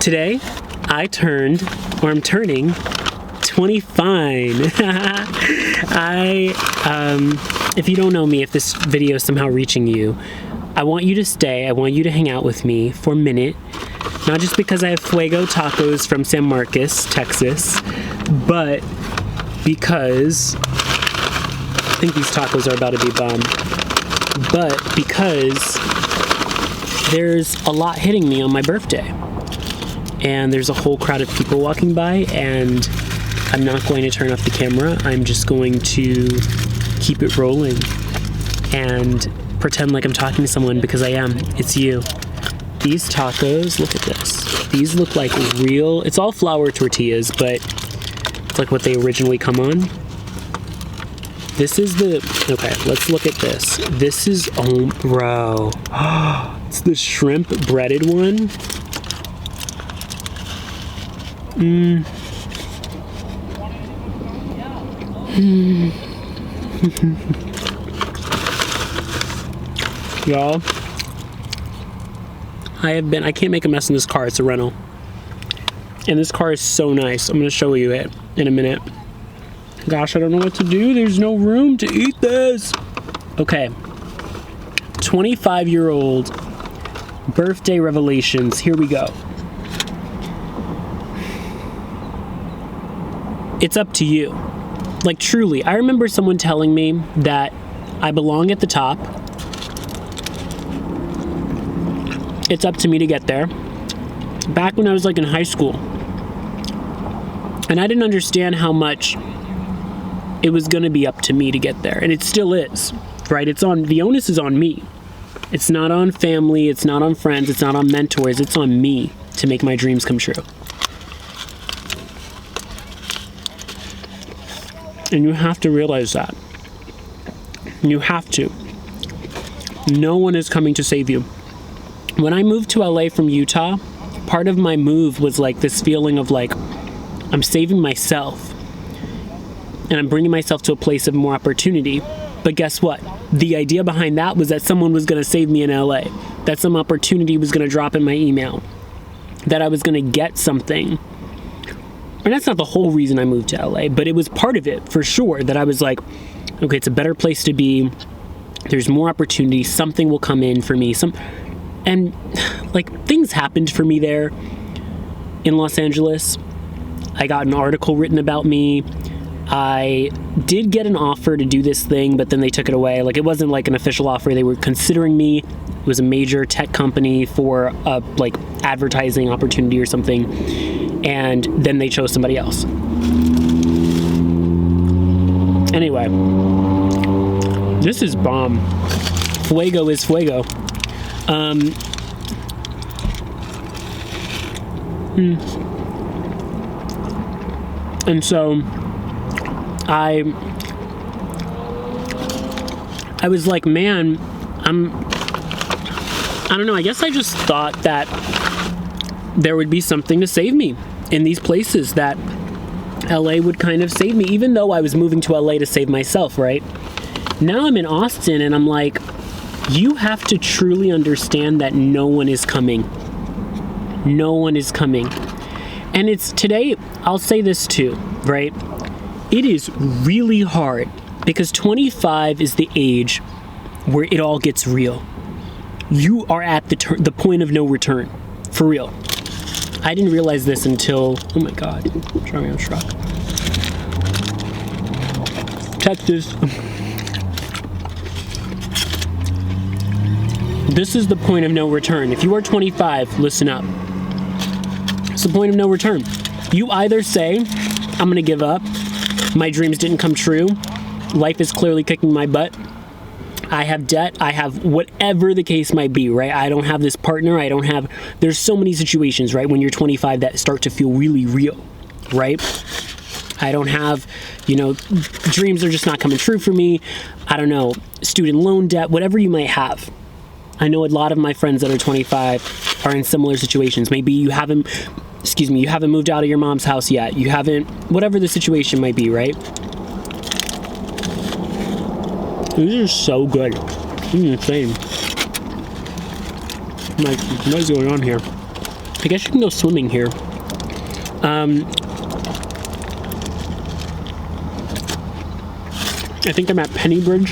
Today, I'm turning 25. If you don't know me, if this video is somehow reaching you, I want you to stay. I want you to hang out with me for a minute. Not just because I have Fuego tacos from San Marcos, Texas, but because I think these tacos are about to be bomb. But because there's a lot hitting me on my birthday. And there's a whole crowd of people walking by, and I'm not going to turn off the camera. I'm just going to keep it rolling and pretend like I'm talking to someone, because I am. It's you. These tacos, look at this. These look like real, it's all flour tortillas, but it's like what they originally come on. This is okay, let's look at this. This is, oh, bro. It's the shrimp breaded one. Y'all, I can't make a mess in this car. It's a rental. And this car is so nice. I'm gonna show you it in a minute. Gosh, I don't know what to do. There's no room to eat this. Okay. 25-year-old birthday revelations. Here we go. It's up to you. Like, truly, I remember someone telling me that I belong at the top. It's up to me to get there. Back when I was like in high school. And I didn't understand how much it was gonna be up to me to get there. And it still is, right? The onus is on me. It's not on family, it's not on friends, it's not on mentors, it's on me to make my dreams come true. And you have to realize that. You have to. No one is coming to save you. When I moved to LA from Utah, part of my move was like this feeling of like, I'm saving myself. And I'm bringing myself to a place of more opportunity. But guess what? The idea behind that was that someone was gonna save me in LA. That some opportunity was gonna drop in my email. That I was gonna get something. And that's not the whole reason I moved to LA, but it was part of it for sure, that I was like, okay, it's a better place to be. There's more opportunity. Something will come in for me. And like, things happened for me there in Los Angeles. I got an article written about me. I did get an offer to do this thing, but then they took it away. Like, it wasn't like an official offer. They were considering me. It was a major tech company for a like advertising opportunity or something. And then they chose somebody else. Anyway, this is bomb. Fuego is fuego. And so I was like, man, I don't know, I guess I just thought that there would be something to save me in these places, that LA would kind of save me, even though I was moving to LA to save myself, right? Now I'm in Austin and I'm like, you have to truly understand that no one is coming. No one is coming. And it's today, I'll say this too, right? It is really hard because 25 is the age where it all gets real. You are at the point of no return, for real. I didn't realize this until, oh my God, I'm driving a truck. Check this. This is the point of no return. If you are 25, listen up. It's the point of no return. You either say, I'm gonna give up, my dreams didn't come true, life is clearly kicking my butt, I have debt, I have whatever the case might be, right? I don't have this partner, there's so many situations, right, when you're 25 that start to feel really real, right? I don't have, dreams are just not coming true for me. I don't know, student loan debt, whatever you might have. I know a lot of my friends that are 25 are in similar situations. Maybe you haven't moved out of your mom's house yet. You haven't, whatever the situation might be, right? These are so good. This is insane. Like, what is going on here? I guess you can go swimming here. I think I'm at Penny Bridge.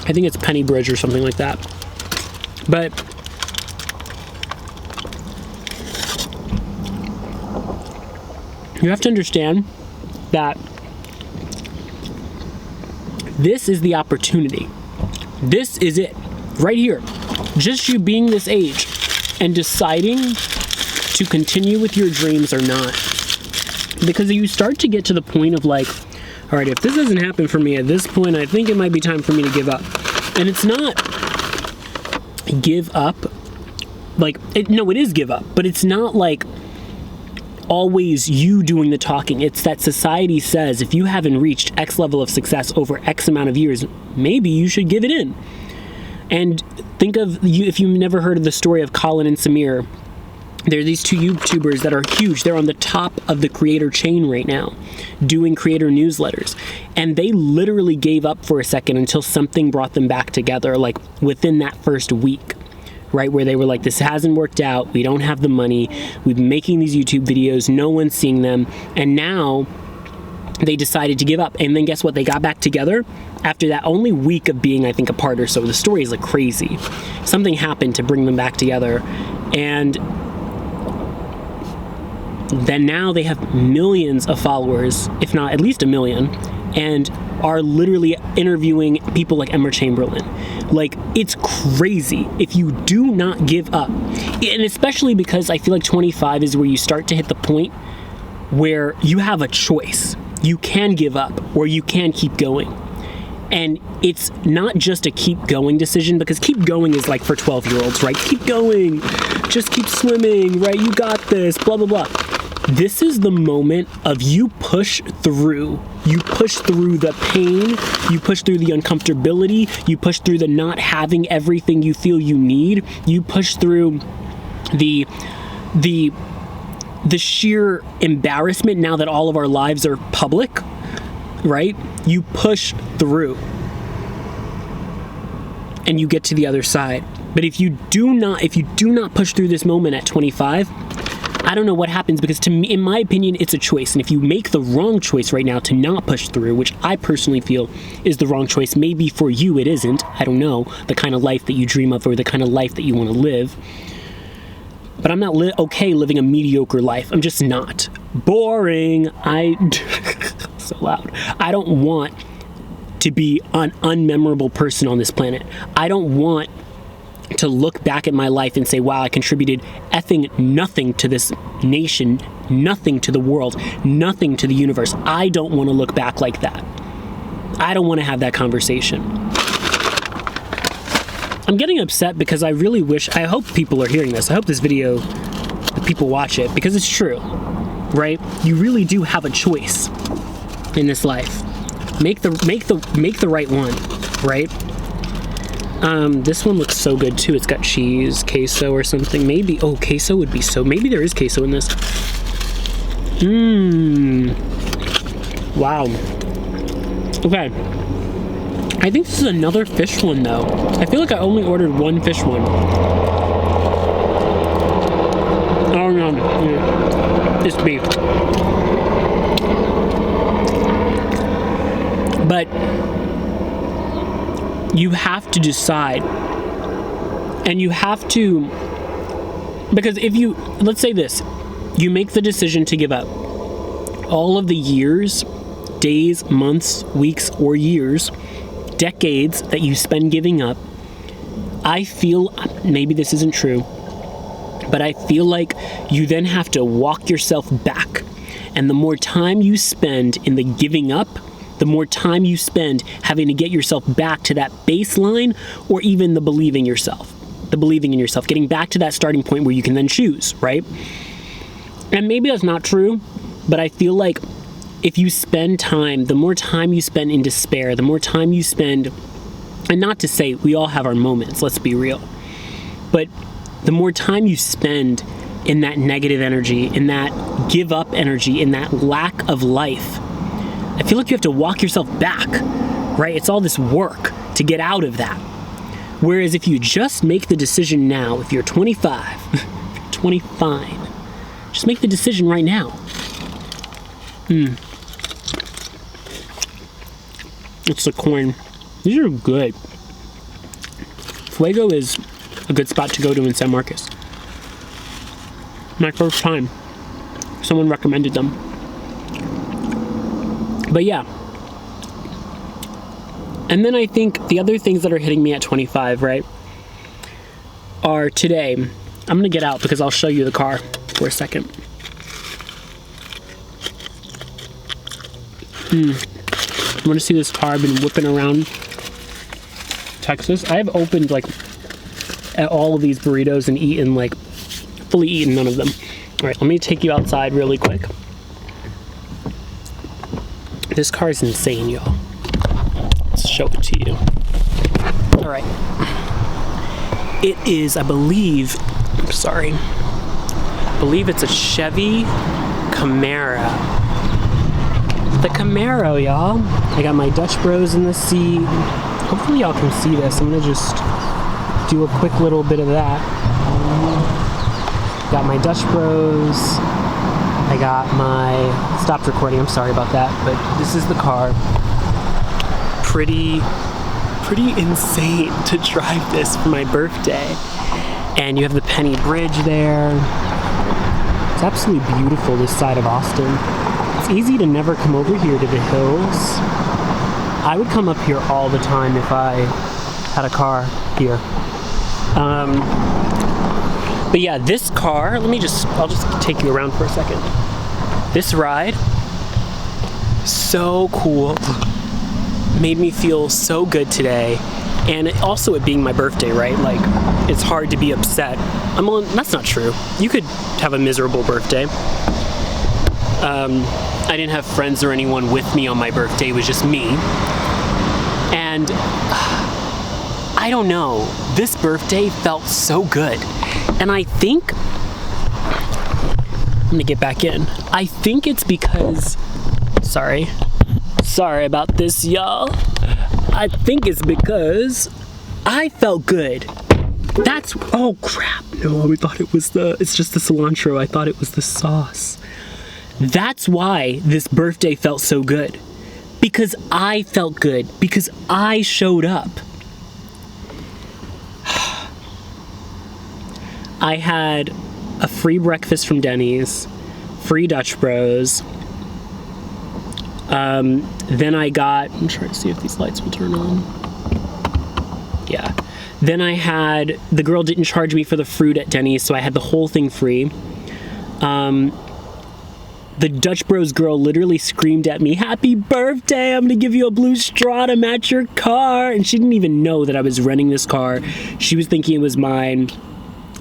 I think it's Penny Bridge or something like that. But you have to understand that this is the opportunity. This is it, right here. Just you being this age and deciding to continue with your dreams or not. Because you start to get to the point of like, all right, if this doesn't happen for me at this point, I think it might be time for me to give up. And it's not give up, like, no, it is give up, but it's not like always you doing the talking. It's that society says if you haven't reached X level of success over X amount of years, maybe you should give it in. And think of you, if you've never heard of the story of Colin and Samir, there are these two YouTubers that are huge. They're on the top of the creator chain right now, doing creator newsletters. And they literally gave up for a second until something brought them back together, like within that first week, right? Where they were like, this hasn't worked out. We don't have the money. We've been making these YouTube videos. No one's seeing them. And now they decided to give up. And then guess what? They got back together after that only week of being, I think, apart or so. The story is like crazy. Something happened to bring them back together. And then now they have millions of followers, if not at least 1 million, and are literally interviewing people like Emma Chamberlain. Like, it's crazy if you do not give up. And especially because I feel like 25 is where you start to hit the point where you have a choice. You can give up or you can keep going. And it's not just a keep going decision, because keep going is like for 12-year-olds, right? Keep going, just keep swimming, right? You got this, blah, blah, blah. This is the moment of you push through. You push through the pain, you push through the uncomfortability, you push through the not having everything you feel you need, you push through the sheer embarrassment now that all of our lives are public, right? You push through and you get to the other side. But if you do not push through this moment at 25, I don't know what happens, because to me, in my opinion, it's a choice. And if you make the wrong choice right now to not push through, which I personally feel is the wrong choice, maybe for you it isn't, I don't know, the kind of life that you dream of or the kind of life that you want to live. But I'm not okay living a mediocre life. I'm just not. Boring. So loud. I don't want to be an unmemorable person on this planet. I don't want to look back at my life and say, wow, I contributed effing nothing to this nation, nothing to the world, nothing to the universe. I don't want to look back like that. I don't want to have that conversation. I'm getting upset because I really wish, I hope people are hearing this. I hope this video, people watch it, because it's true, right? You really do have a choice in this life. Make the right one, right? This one looks so good too. It's got cheese, queso or something. Maybe, oh, queso would be so, maybe there is queso in this. Wow. Okay. I think this is another fish one though. I feel like I only ordered one fish one. Oh no, it's beef. But you have to decide, and you have to, because if you, let's say this, you make the decision to give up, all of the years, days, months, weeks, or years, decades that you spend giving up, I feel, maybe this isn't true, but I feel like you then have to walk yourself back. And the more time you spend in the giving up, the more time you spend having to get yourself back to that baseline, or even the believing in yourself, getting back to that starting point where you can then choose, right? And maybe that's not true, but I feel like if you spend time, the more time you spend in despair, the more time you spend, and not to say we all have our moments, let's be real, but the more time you spend in that negative energy, in that give up energy, in that lack of life, I feel like you have to walk yourself back, right? It's all this work to get out of that. Whereas if you just make the decision now, if you're 25, 25, just make the decision right now. It's the corn. These are good. Fuego is a good spot to go to in San Marcos. My first time. Someone recommended them. But yeah. And then I think the other things that are hitting me at 25, right, are today. I'm gonna get out because I'll show you the car for a second. I want to see this car. I've been whipping around Texas. I have opened like at all of these burritos and eaten like fully eaten none of them. All right, let me take you outside really quick. This car is insane, y'all. Let's show it to you. All right. It is, I believe it's a Chevy Camaro. The Camaro, y'all. I got my Dutch Bros in the seat. Hopefully y'all can see this. I'm gonna just do a quick little bit of that. Got my Dutch Bros. I got my, stopped recording, I'm sorry about that, but this is the car. Pretty insane to drive this for my birthday. And you have the Penny Bridge there. It's absolutely beautiful, this side of Austin. It's easy to never come over here to the hills. I would come up here all the time if I had a car here. But yeah, this car, I'll just take you around for a second. This ride, so cool. Made me feel so good today. And also it being my birthday, right? Like, it's hard to be upset. That's not true. You could have a miserable birthday. I didn't have friends or anyone with me on my birthday. It was just me. And I don't know. This birthday felt so good. And I think, I'm gonna get back in. I think it's because, sorry about this, y'all. I think it's because I felt good. Oh crap, no, I thought it's just the cilantro. I thought it was the sauce. That's why this birthday felt so good. Because I felt good. Because I showed up. I had a free breakfast from Denny's, free Dutch Bros. Then I got, I'm trying to see if these lights will turn on. Yeah. Then I had, the girl didn't charge me for the fruit at Denny's, so I had the whole thing free. The Dutch Bros girl literally screamed at me, "Happy birthday, I'm gonna give you a blue straw to match your car." And she didn't even know that I was renting this car. She was thinking it was mine.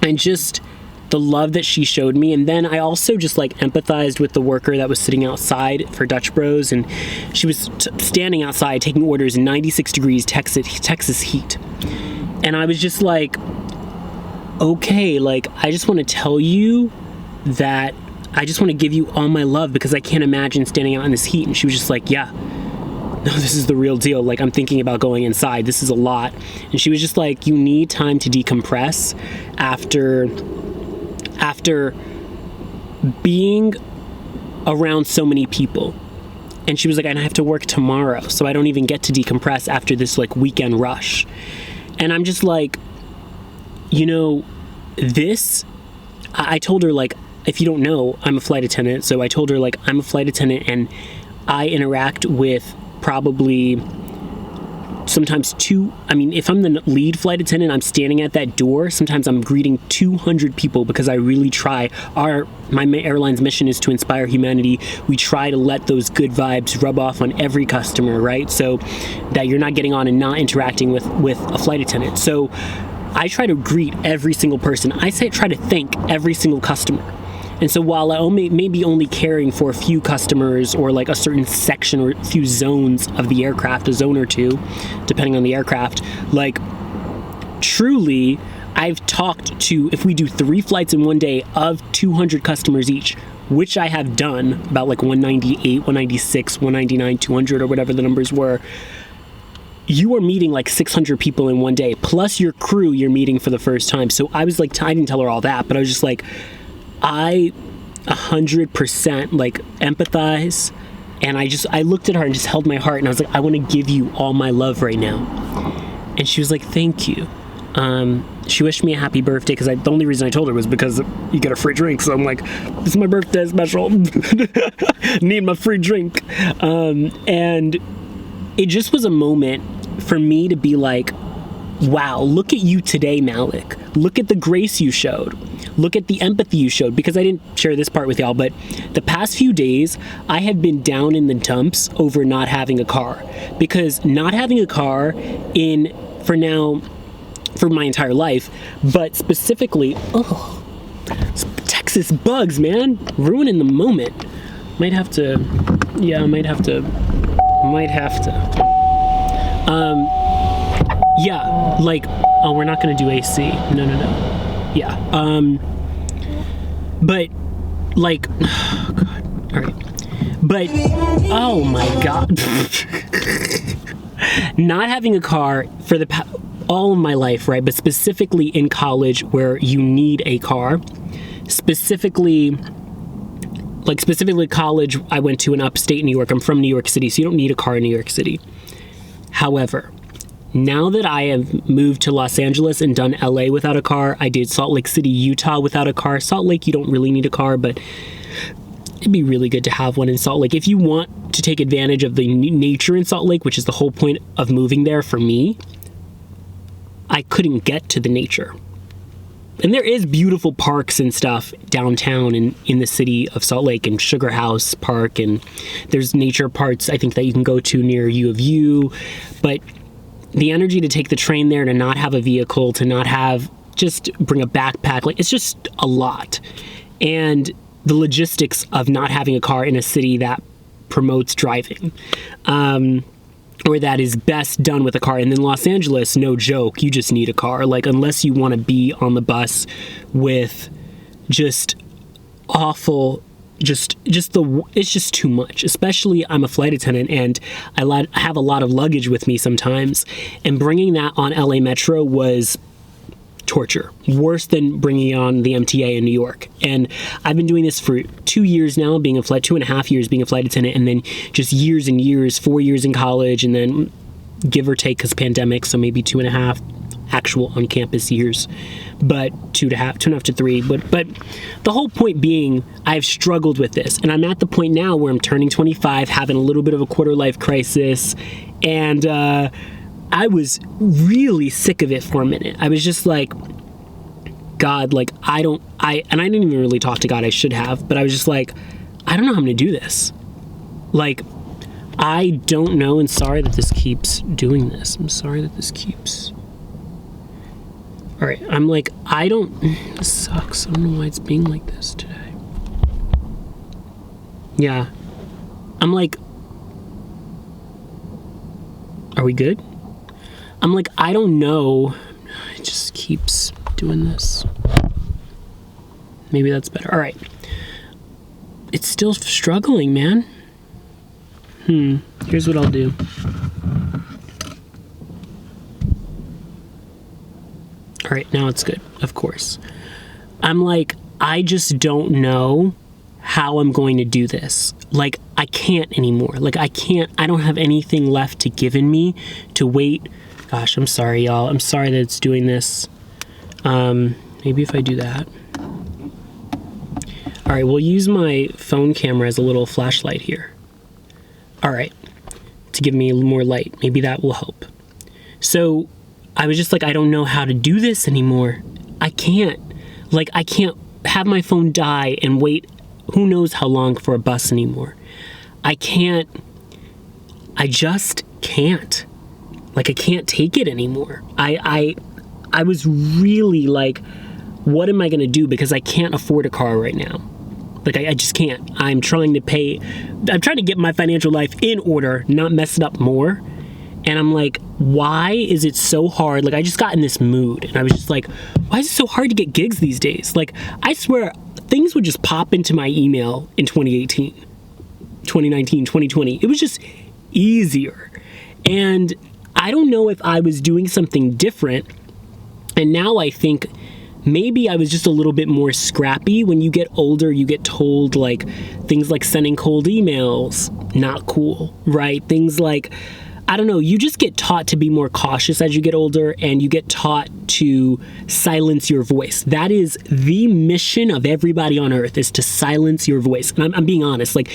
And just the love that she showed me. And then I also just like empathized with the worker that was sitting outside for Dutch Bros. And she was standing outside taking orders in 96 degrees Texas heat. And I was just like, okay, like, I just want to tell you that I just want to give you all my love because I can't imagine standing out in this heat. And she was just like, yeah, no, this is the real deal. Like, I'm thinking about going inside. This is a lot. And she was just like, you need time to decompress after being around so many people. And she was like, and I have to work tomorrow, so I don't even get to decompress after this like weekend rush. And I'm just like, you know, I told her, like, if you don't know, I'm a flight attendant. So I told her, like, I'm a flight attendant and I interact with probably sometimes if I'm the lead flight attendant, I'm standing at that door. Sometimes I'm greeting 200 people because I really try. My airline's mission is to inspire humanity. We try to let those good vibes rub off on every customer, right? So that you're not getting on and not interacting with a flight attendant. So I try to greet every single person. I try to thank every single customer. And so while I may be only caring for a few customers or like a certain section or a few zones of the aircraft, a zone or two, depending on the aircraft, like truly I've talked to, if we do 3 flights in one day of 200 customers each, which I have done about like 198, 196, 199, 200 or whatever the numbers were, you are meeting like 600 people in one day, plus your crew you're meeting for the first time. So I was like, I didn't tell her all that, but I was just like, I 100% like empathize. And I looked at her and just held my heart, and I was like, I want to give you all my love right now. And she was like, thank you. She wished me a happy birthday, because the only reason I told her was because you get a free drink. So I'm like, this is my birthday special. Need my free drink. And it just was a moment for me to be like, wow, look at you today, Malik. Look at the grace you showed. Look at the empathy you showed. Because I didn't share this part with y'all, but the past few days, I have been down in the dumps over not having a car. Because not having a car for my entire life, but specifically, Texas bugs, man, ruining the moment. Might have to. Yeah, like, oh, we're not gonna do AC. No. Yeah. But like, oh God. All right. But oh my God. Not having a car for all of my life, right? But specifically in college, where you need a car. Specifically college I went to in upstate New York. I'm from New York City, so you don't need a car in New York City. However, now that I have moved to Los Angeles and done LA without a car, I did Salt Lake City, Utah without a car. Salt Lake, you don't really need a car, but it'd be really good to have one in Salt Lake. If you want to take advantage of the nature in Salt Lake, which is the whole point of moving there for me, I couldn't get to the nature. And there is beautiful parks and stuff downtown in the city of Salt Lake, and Sugar House Park, and there's nature parts I think that you can go to near U of U, but the energy to take the train there, to not have a vehicle, to not have, just bring a backpack, like, it's just a lot. And the logistics of not having a car in a city that promotes driving, or that is best done with a car. And then Los Angeles, no joke, you just need a car. Like, unless you want to be on the bus with just awful, it's just too much. Especially, I'm a flight attendant, and I have a lot of luggage with me sometimes. And bringing that on LA Metro was torture. Worse than bringing on the MTA in New York. And I've been doing this for 2 years now, 2.5 years being a flight attendant, and then just years and years, 4 years in college, and then give or take, because pandemic, so maybe 2.5 actual on-campus years, but 2.5 to 3. But the whole point being, I've struggled with this, and I'm at the point now where I'm turning 25, having a little bit of a quarter-life crisis, and I was really sick of it for a minute. I was just like, God, like, and I didn't even really talk to God, I should have, but I was just like, I don't know how I'm gonna do this. Like, I don't know, and sorry that this keeps doing this. I'm sorry that this keeps... All right, I'm like, this sucks. I don't know why it's being like this today. Yeah. I'm like, are we good? I'm like, I don't know. It just keeps doing this. Maybe that's better. All right. It's still struggling, man. Here's what I'll do. All right, now it's good, of course. I'm like, I just don't know how I'm going to do this. Like, I can't anymore. Like, I don't have anything left to give in me to wait. Gosh, I'm sorry, y'all. I'm sorry that it's doing this. Maybe if I do that. All right, we'll use my phone camera as a little flashlight here. All right, to give me a little more light. Maybe that will help. So I was just like, I don't know how to do this anymore. I can't have my phone die and wait who knows how long for a bus anymore. I just can't. Like, I can't take it anymore. I was really like, what am I gonna do? Because I can't afford a car right now. Like, I just can't. I'm trying to get my financial life in order, not mess it up more. And I'm like, why is it so hard? Like, I just got in this mood, and I was just like, why is it so hard to get gigs these days? Like, I swear, things would just pop into my email in 2018, 2019, 2020. It was just easier. And I don't know if I was doing something different. And now I think maybe I was just a little bit more scrappy. When you get older, you get told like things like sending cold emails, not cool, right? Things like, I don't know, you just get taught to be more cautious as you get older, and you get taught to silence your voice. That is the mission of everybody on earth, is to silence your voice. And I'm being honest, like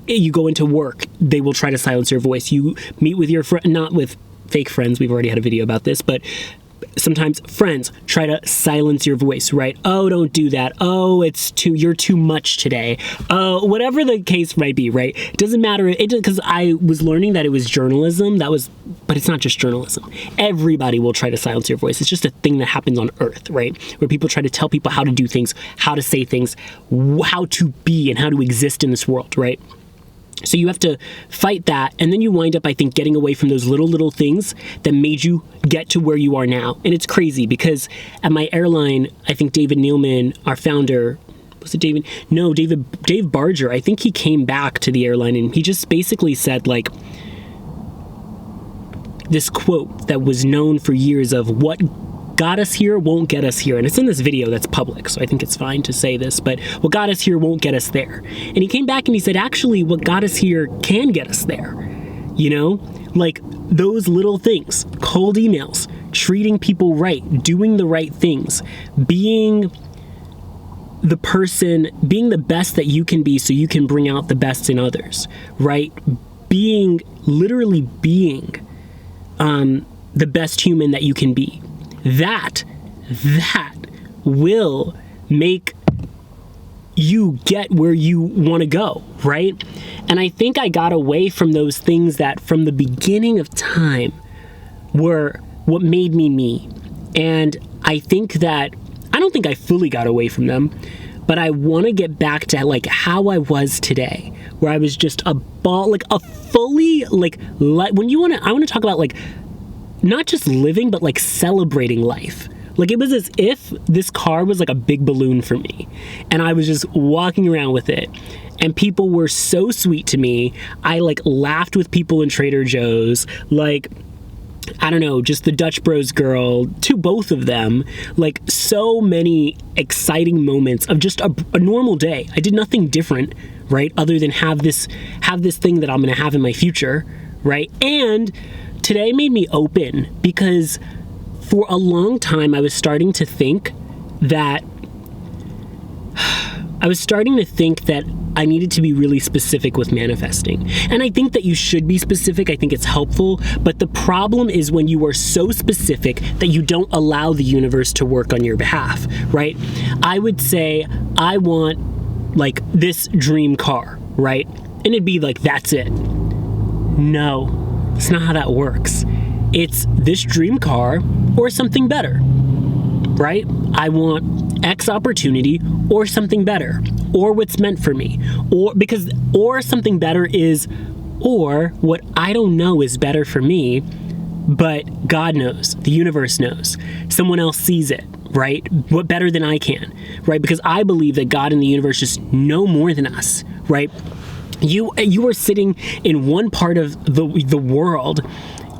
you go into work, they will try to silence your voice. You meet with your friend, not with fake friends, we've already had a video about this, but sometimes friends try to silence your voice, right? Oh, don't do that. Oh, you're too much today. Whatever the case might be, right? It doesn't matter. Because I was learning that it was journalism. But it's not just journalism. Everybody will try to silence your voice. It's just a thing that happens on earth, right? Where people try to tell people how to do things, how to say things, how to be and how to exist in this world, right? So you have to fight that, and then you wind up, I think, getting away from those little things that made you get to where you are now. And it's crazy because at my airline, I think David Neilman, our founder, was it David? No, Dave Barger, I think he came back to the airline and he just basically said like this quote that was known for years of what got us here won't get us here. And it's in this video that's public, so I think it's fine to say this, but what got us here won't get us there. And he came back and he said, actually, what got us here can get us there. You know, like those little things, cold emails, treating people right, doing the right things, being the best that you can be so you can bring out the best in others, right? Literally being the best human that you can be. That will make you get where you want to go, right? And I think I got away from those things that from the beginning of time were what made me. And I don't think I fully got away from them, but I want to get back to like how I was today, where I was just I want to talk about like not just living, but like celebrating life. Like it was as if this car was like a big balloon for me and I was just walking around with it, and people were so sweet to me. I like laughed with people in Trader Joe's, like, I don't know, just the Dutch Bros girl, to both of them, like so many exciting moments of just a normal day. I did nothing different, right? Other than have this thing that I'm going to have in my future, right? And today made me open because for a long time I was starting to think that I needed to be really specific with manifesting. And I think that you should be specific. I think it's helpful. But the problem is when you are so specific that you don't allow the universe to work on your behalf, right? I would say, I want like this dream car, right? And it'd be like, that's it. No. It's not how that works. It's this dream car or something better, right? I want X opportunity or something better, or what's meant for me, or something better is, or what I don't know is better for me, but God knows, the universe knows, someone else sees it, right? What better than I can, right? Because I believe that God and the universe just know more than us, right? You are sitting in one part of the world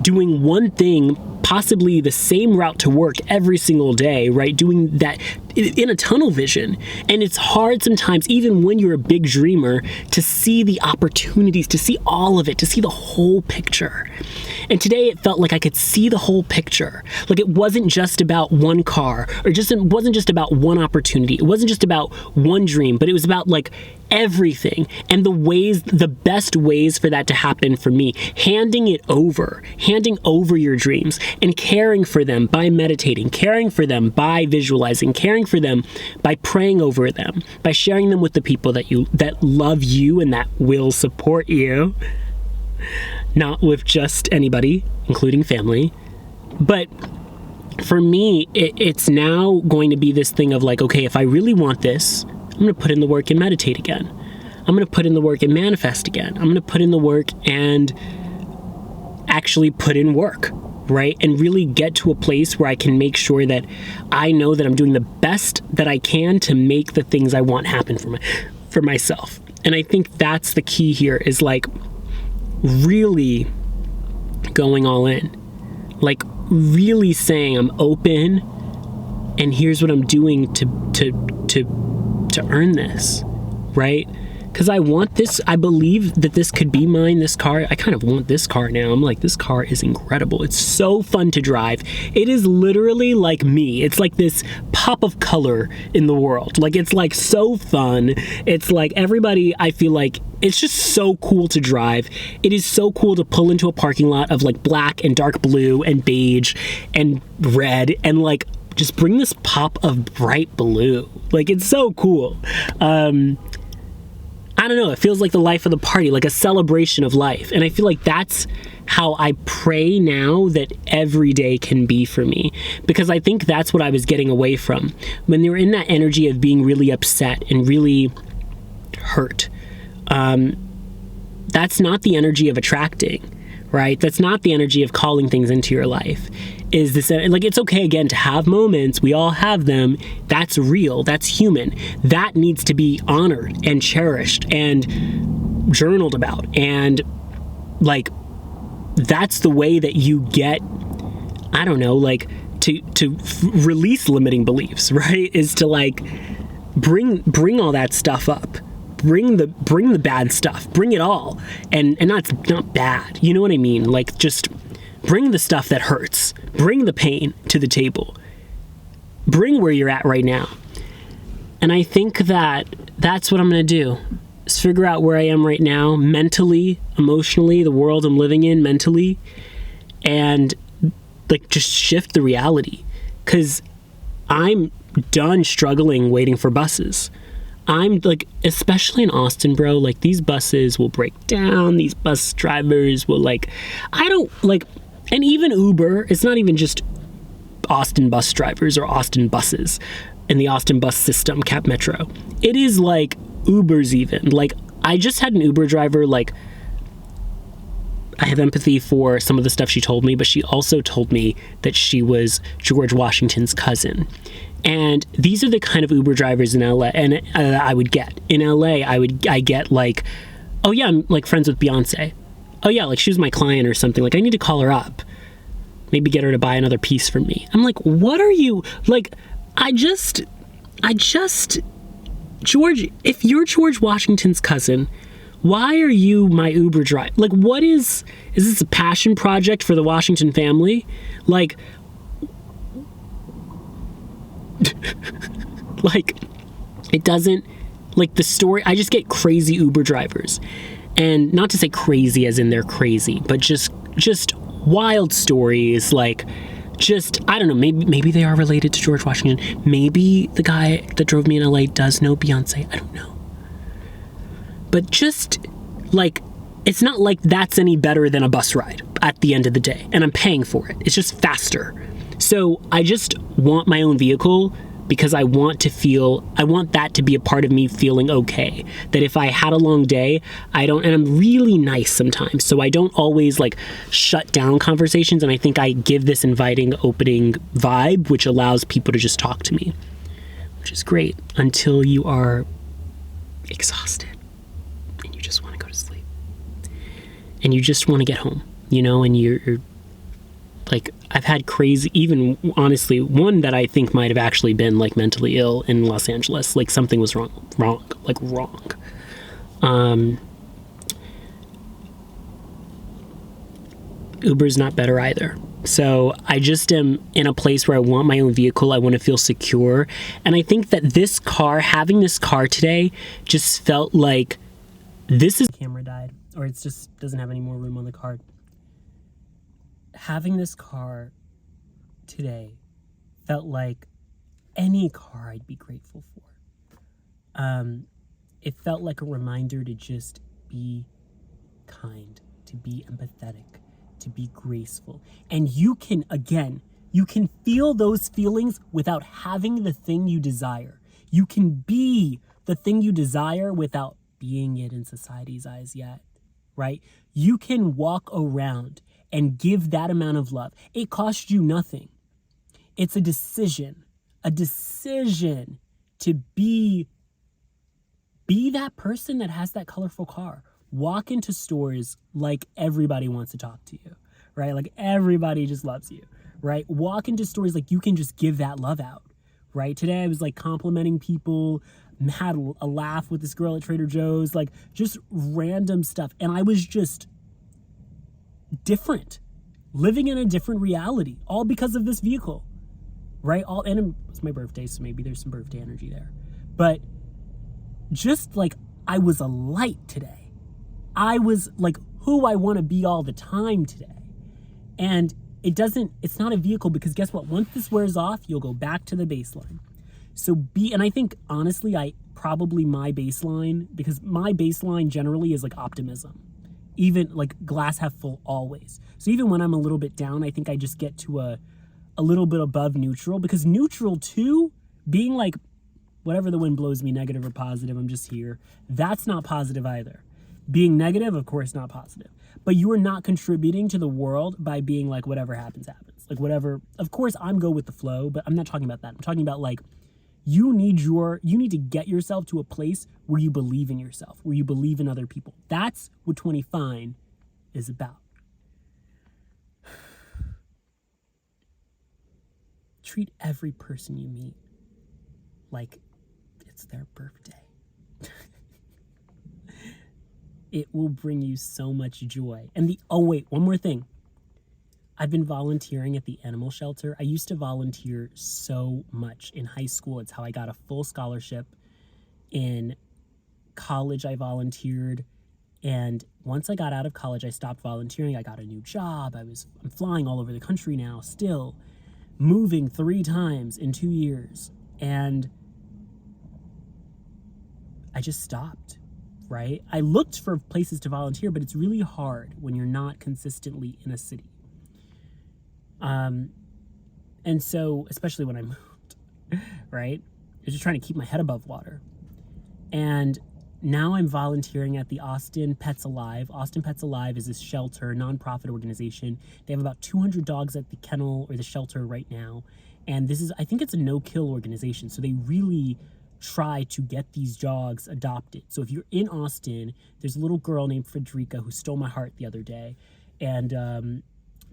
doing one thing, possibly the same route to work every single day, right? Doing that in a tunnel vision. And it's hard sometimes, even when you're a big dreamer, to see the opportunities, to see all of it, to see the whole picture. And today it felt like I could see the whole picture. Like it wasn't just about one car, or it wasn't just about one opportunity. It wasn't just about one dream, but it was about like everything and the best ways for that to happen for me. Handing over your dreams and caring for them by meditating, caring for them by visualizing, caring for them by praying over them, by sharing them with the people that love you and that will support you. Not with just anybody, including family. But for me, it's now going to be this thing of like, okay, if I really want this, I'm going to put in the work and meditate again. I'm going to put in the work and manifest again. I'm going to put in the work and actually put in work, right? And really get to a place where I can make sure that I know that I'm doing the best that I can to make the things I want happen for myself. And I think that's the key here, is like really going all in, like really saying I'm open and here's what I'm doing to earn this, right? Because I want this. I believe that this could be mine, this car. I kind of want this car now. I'm like, this car is incredible. It's so fun to drive. It is literally like me. It's like this pop of color in the world. Like, it's like so fun. It's like everybody, I feel like, it's just so cool to drive. It is so cool to pull into a parking lot of like black and dark blue and beige and red and like just bring this pop of bright blue. Like, it's so cool. I don't know, it feels like the life of the party, like a celebration of life. And I feel like that's how I pray now that every day can be for me. Because I think that's what I was getting away from. When you're in that energy of being really upset and really hurt, that's not the energy of attracting, right? That's not the energy of calling things into your life. Is this, like, it's okay again to have moments, we all have them, that's real, that's human. That needs to be honored and cherished and journaled about. And like, that's the way that you get, I don't know, like to release limiting beliefs, right? Is to like bring all that stuff up. Bring the bad stuff, bring it all. And that's not bad, you know what I mean? Like, just bring the stuff that hurts. Bring the pain to the table. Bring where you're at right now. And I think that that's what I'm going to do. Is figure out where I am right now, mentally, emotionally, the world I'm living in mentally, and like just shift the reality. Because I'm done struggling waiting for buses. I'm like, especially in Austin, bro, like these buses will break down. These bus drivers will like, I don't like, and even Uber, it's not even just Austin bus drivers or Austin buses in the Austin bus system, Cap Metro. It is like Ubers even. Like, I just had an Uber driver, like, I have empathy for some of the stuff she told me, but she also told me that she was George Washington's cousin. And these are the kind of Uber drivers in LA, and I would get. In LA, I get like, oh yeah, I'm like friends with Beyonce. Oh yeah, like she was my client or something. Like, I need to call her up. Maybe get her to buy another piece from me. I'm like, what are you, like, I just, George, if you're George Washington's cousin, why are you my Uber driver? Like, what is this a passion project for the Washington family? Like, like, it doesn't, like the story, I just get crazy Uber drivers. And not to say crazy as in they're crazy, but just wild stories, like, just, I don't know, maybe they are related to George Washington. Maybe the guy that drove me in LA does know Beyonce. I don't know. But just, like, it's not like that's any better than a bus ride at the end of the day. And I'm paying for it. It's just faster. So I just want my own vehicle because I want that to be a part of me feeling okay. That if I had a long day, and I'm really nice sometimes, so I don't always like shut down conversations, and I think I give this inviting, opening vibe, which allows people to just talk to me, which is great until you are exhausted and you just want to go to sleep. And you just want to get home, you know, and you're like, I've had crazy, even honestly, one that I think might have actually been like mentally ill in Los Angeles. Like something was wrong. Uber's not better either. So I just am in a place where I want my own vehicle. I want to feel secure. And I think that having this car today just felt like the camera died, or it just doesn't have any more room on the card. Having this car today felt like any car I'd be grateful for. It felt like a reminder to just be kind, to be empathetic, to be graceful. And you can feel those feelings without having the thing you desire. You can be the thing you desire without being it in society's eyes yet, right? You can walk around and give that amount of love. It costs you nothing. It's a decision to be that person that has that colorful car. Walk into stores like everybody wants to talk to you, right? Like everybody just loves you, right? Walk into stores like you can just give that love out, right? Today I was like complimenting people, had a laugh with this girl at Trader Joe's, like just random stuff. And I was just different, living in a different reality, all because of this vehicle, right? And it's my birthday, so maybe there's some birthday energy there. But just like I was a light today. I was like who I want to be all the time today. And it's not a vehicle, because guess what? Once this wears off, you'll go back to the baseline. So and I think honestly, my baseline, because my baseline generally is like optimism, even like glass half full always. So even when I'm a little bit down, I think I just get to a little bit above neutral, because neutral too, being like, whatever the wind blows me, negative or positive, I'm just here. That's not positive either. Being negative, of course, not positive. But you are not contributing to the world by being like, whatever happens, happens. Like whatever, of course, I'm go with the flow, but I'm not talking about that. I'm talking about like, you need to get yourself to a place where you believe in yourself, where you believe in other people. That's what 25 is about. Treat every person you meet like it's their birthday. It will bring you so much joy. And one more thing. I've been volunteering at the animal shelter. I used to volunteer so much in high school. It's how I got a full scholarship. In college, I volunteered. And once I got out of college, I stopped volunteering. I got a new job. I'm flying all over the country now, still moving 3 times in 2 years. And I just stopped, right? I looked for places to volunteer, but it's really hard when you're not consistently in a city. And so, especially when I moved, right? I was just trying to keep my head above water. And now I'm volunteering at the Austin Pets Alive. Austin Pets Alive is this shelter, nonprofit organization. They have about 200 dogs at the kennel or the shelter right now. And I think it's a no-kill organization. So they really try to get these dogs adopted. So if you're in Austin, there's a little girl named Frederica who stole my heart the other day. And,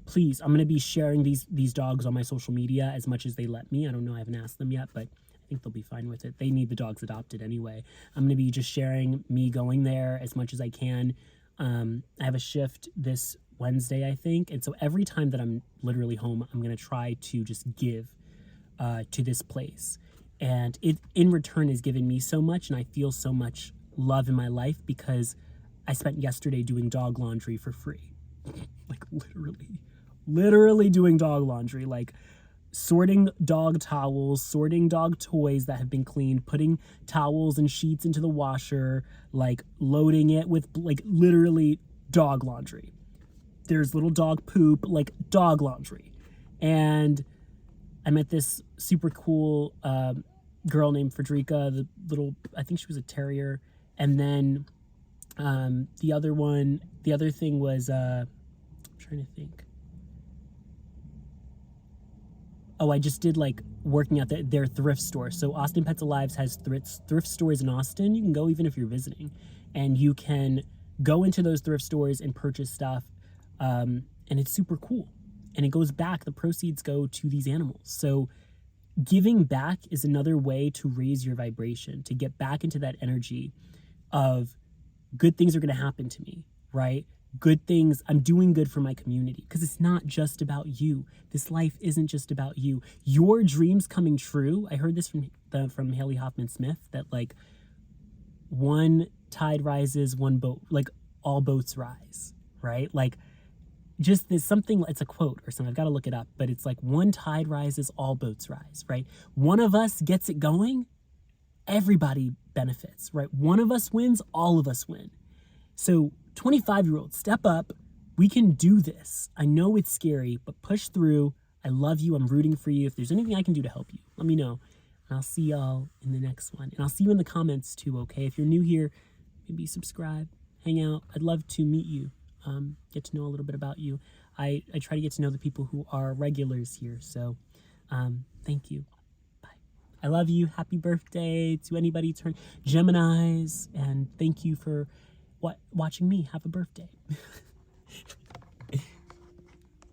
please, I'm going to be sharing these dogs on my social media as much as they let me. I don't know. I haven't asked them yet, but I think they'll be fine with it. They need the dogs adopted anyway. I'm going to be just sharing me going there as much as I can. I have a shift this Wednesday, I think. And so every time that I'm literally home, I'm going to try to just give to this place. And it, in return, has given me so much. And I feel so much love in my life because I spent yesterday doing dog laundry for free. Like literally doing dog laundry, like sorting dog towels, sorting dog toys that have been cleaned, putting towels and sheets into the washer, like loading it with like literally dog laundry. There's little dog poop, like dog laundry. And I met this super cool girl named Frederica, I think she was a terrier. And then the other thing was, I'm trying to think. Oh, I just did like working at their thrift store. So Austin Pets Alive has thrift stores in Austin. You can go even if you're visiting, and you can go into those thrift stores and purchase stuff. And it's super cool. And it goes back. The proceeds go to these animals. So giving back is another way to raise your vibration, to get back into that energy of good things are going to happen to me, right? Good things, I'm doing good for my community, because it's not just about you. This life isn't just about you. Your dreams coming true. I heard this from Haley Hoffman Smith, that like one tide rises, one boat, like all boats rise, right? Like just there's something, it's a quote or something, I've got to look it up, but it's like one tide rises, all boats rise, right? One of us gets it going, everybody benefits, right? One of us wins, all of us win. So 25-year-olds, step up. We can do this. I know it's scary, but push through. I love you. I'm rooting for you. If there's anything I can do to help you, let me know. And I'll see y'all in the next one. And I'll see you in the comments too, okay? If you're new here, maybe subscribe, hang out. I'd love to meet you, get to know a little bit about you. I try to get to know the people who are regulars here. So thank you. Bye. I love you. Happy birthday to anybody turn Geminis. And thank you for watching me have a birthday.